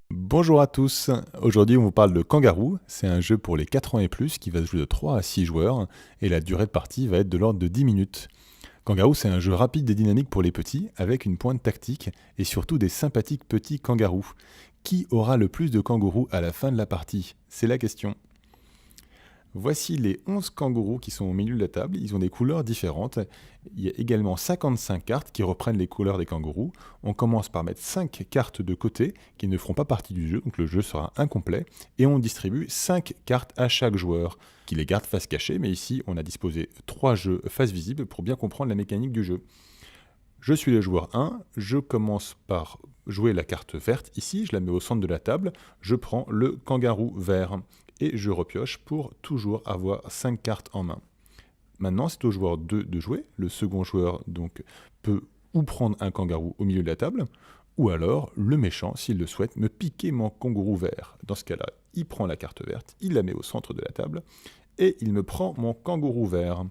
Bonjour à tous, aujourd'hui on vous parle de Kangaroo, c'est un jeu pour les 4 ans et plus qui va se jouer de 3 à 6 joueurs et la durée de partie va être de l'ordre de 10 minutes. Kangaroo c'est un jeu rapide et dynamique pour les petits avec une pointe tactique et surtout des sympathiques petits kangourous. Qui aura le plus de kangourous à la fin de la partie? C'est la question. Voici les 11 kangourous qui sont au milieu de la table, ils ont des couleurs différentes. Il y a également 55 cartes qui reprennent les couleurs des kangourous. On commence par mettre 5 cartes de côté qui ne feront pas partie du jeu, donc le jeu sera incomplet. Et on distribue 5 cartes à chaque joueur, qui les garde face cachée, mais ici on a disposé 3 jeux face visible pour bien comprendre la mécanique du jeu. Je suis le joueur 1, je commence par jouer la carte verte ici, je la mets au centre de la table, je prends le kangourou vert et je repioche pour toujours avoir 5 cartes en main. Maintenant c'est au joueur 2 de jouer, le second joueur donc peut ou prendre un kangourou au milieu de la table, ou alors le méchant, s'il le souhaite, me piquer mon kangourou vert. Dans ce cas-là, il prend la carte verte, il la met au centre de la table et il me prend mon kangourou vert.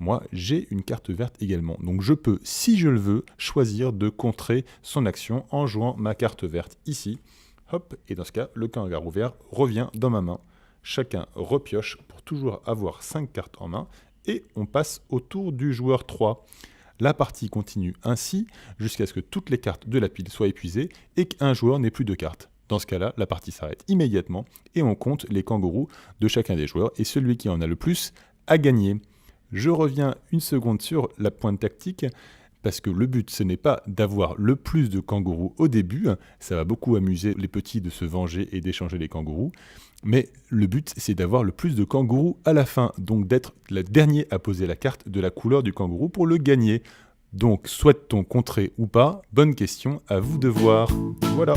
Moi, j'ai une carte verte également, donc je peux, si je le veux, choisir de contrer son action en jouant ma carte verte ici. Hop, et dans ce cas, le kangourou vert revient dans ma main. Chacun repioche pour toujours avoir 5 cartes en main, et on passe au tour du joueur 3. La partie continue ainsi, jusqu'à ce que toutes les cartes de la pile soient épuisées, et qu'un joueur n'ait plus de cartes. Dans ce cas-là, la partie s'arrête immédiatement, et on compte les kangourous de chacun des joueurs, et celui qui en a le plus a gagné. Je reviens une seconde sur la pointe tactique, parce que le but ce n'est pas d'avoir le plus de kangourous au début, ça va beaucoup amuser les petits de se venger et d'échanger les kangourous, mais le but c'est d'avoir le plus de kangourous à la fin, donc d'être le dernier à poser la carte de la couleur du kangourou pour le gagner. Donc souhaite-t-on contrer ou pas? Bonne question, à vous de voir. Voilà.